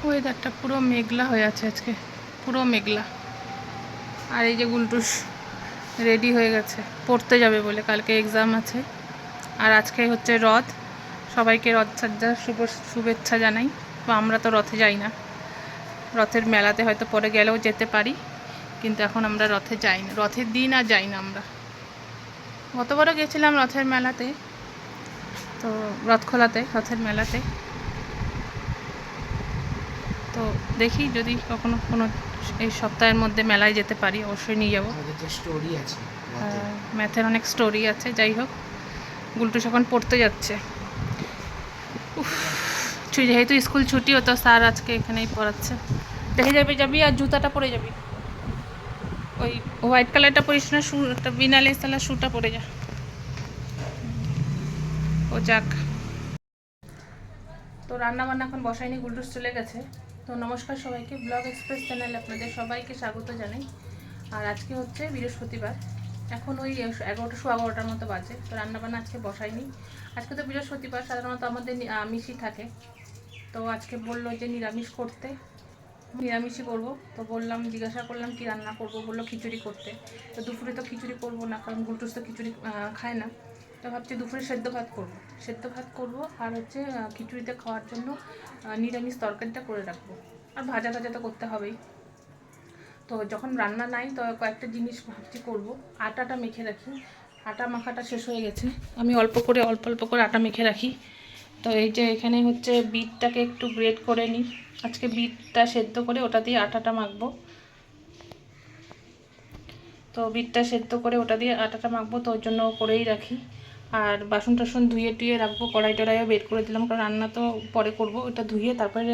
ওয়েদারটা পুরো মেঘলা হয়ে আছে আজকে, পুরো মেঘলা। আর এই যে গুলটুস রেডি হয়ে গেছে পড়তে যাবে বলে, কালকে এক্সাম আছে। আর আজকে হচ্ছে রথ, সবাইকে রথসজ্জার শুভেচ্ছা জানাই। তো আমরা তো রথে যাই না, রথের মেলাতে হয়তো পরে গেলেও যেতে পারি, কিন্তু এখন আমরা রথে যাই না, রথের দিন আর যাই না আমরা। গতবারও গেছিলাম রথের মেলাতে, তো রথ খোলাতে, রথের মেলাতে। তো দেখি যদি কখনো কোনো এই সপ্তাহের মধ্যে মেলায় যেতে পারি, অবশ্যই নিয়ে যাবো। স্টোরি আছে, ম্যাথের অনেক স্টোরি আছে। যাই হোক, গুলটুস এখন পড়তে যাচ্ছে। যেহেতু স্কুল ছুটি হতো, স্যার আজকে এখানেই পড়াচ্ছে। দেখে যাবি আর জুতাটা পরে যাবি, ওই হোয়াইট কালারটা পরিস না, শুটা বিনা লেসালা শুটা পরে যা। ও যাক। তো রান্নাবান্না এখন বসাইনি, গুলটুস চলে গেছে। তো নমস্কার সবাইকে, ব্লগ এক্সপ্রেস চ্যানেলে আপনাদের সবাইকে স্বাগত জানাই। আর আজকে হচ্ছে বৃহস্পতিবার, এখন ওই 11টার মতো বাজে। তো রান্নাবান্না আজকে বসাইনি। আজকে তো বৃহস্পতিবার, সাধারণত আমাদের আমিষই থাকে। তো আজকে বললো যে নিরামিষ করতে, নিরামিষই করবো। তো বললাম, জিজ্ঞাসা করলাম কি রান্না করবো, বললো খিচুড়ি করতে। তো দুপুরে তো খিচুড়ি করবো না, কারণ গুলটুস তো খিচুড়ি খায় না। তো ভাবছি দুপুরে সেদ্ধ ভাত করবো আর হচ্ছে খিচুড়িতে খাওয়ার জন্য নিরামিষ তরকারিটা করে রাখবো। আর ভাজা তো করতে হবেই। তো যখন রান্না নাই, তো কয়েকটা জিনিস ভাবছি করবো। আটাটা মেখে রাখি, আটা মাখাটা শেষ হয়ে গেছে। আমি অল্প করে আটা মেখে রাখি। তো এই যে এখানে হচ্ছে বিটটাকে একটু গ্রেট করে নিই। আজকে বিটটা সেদ্ধ করে ওটা দিয়ে আটাটা মাখবো। তো বিটটা সেদ্ধ করে ওটা দিয়ে আটাটা মাখবো, তো ওর জন্য করেই রাখি। আর বাসন টাসন ধুয়ে টুয়ে রাখবো, কড়াই টড়াইও বের করে দিলাম, কারণ রান্না তো পরে করব। ওটা ধুয়ে তারপরে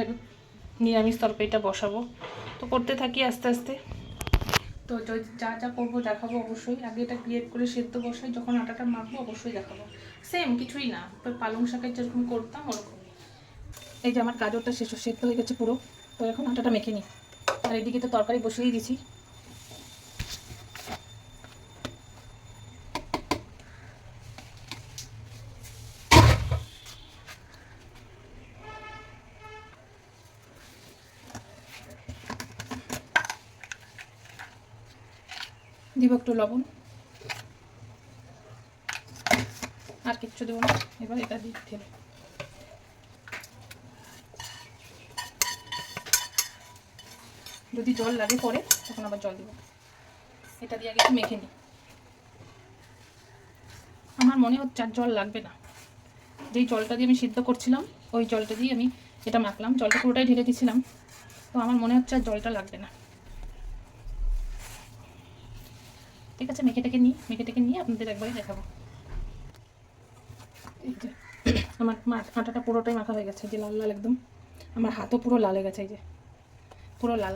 নিরামিষ তরকারিটা বসাবো। তো করতে থাকি আস্তে আস্তে। তো যা যা করবো দেখাবো অবশ্যই। আগে এটা ক্রিয়েট করে সেদ্ধ বসাই, যখন আটাটা মাখবো অবশ্যই দেখাবো। সেম কিছুই না, পালং শাকের যেরকম করতাম ওরকম। এই যে আমার গাজরটা সেদ্ধ হয়ে গেছে পুরো। তো এখন আটাটা মেখে নিই। আর এদিকে তো তরকারি বসিয়েই দিছি। দিব একটু লবণ, আর কিচ্ছু দেবো না। এবার এটা দিয়ে ঢেলে, যদি জল লাগে পরে তখন আবার জল দেবো। এটা দিয়ে আগে একটু মেখে নিই। আমার মনে হচ্ছে আর জল লাগবে না। যেই জলটা দিয়ে আমি সিদ্ধ করছিলাম, ওই জলটা দিয়ে আমি এটা মাখলাম। জলটা পুরোটাই ঢেলে দিয়েছিলাম। তো আমার মনে হচ্ছে আর জলটা লাগবে না। ঠিক আছে, মেখে টেকে নিয়ে আপনাদের একবারে দেখাবো। এই যে আমার আটাটা পুরোটাই মাখা হয়ে গেছে, যে লাল লাল একদম। আমার হাতও পুরো লাল হয়ে গেছে, এই যে পুরো লাল।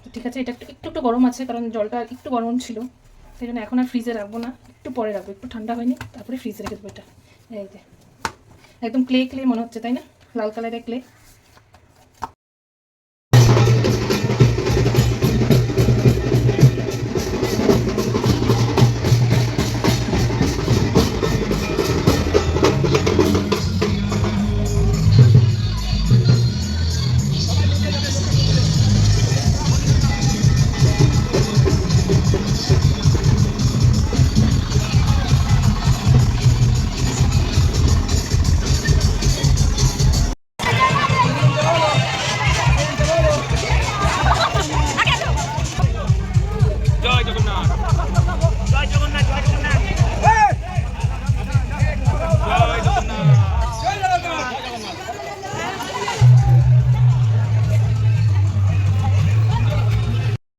তো ঠিক আছে, এটা একটু গরম আছে, কারণ জলটা একটু গরম ছিল, সেই জন্য এখন আর ফ্রিজে রাখবো না, একটু পরে রাখবো। একটু ঠান্ডা হয়নি, তারপরে ফ্রিজে রেখে দেবো। এটা এই যে একদম ক্লে মনে হচ্ছে, তাই না? লাল কালারের ক্লে।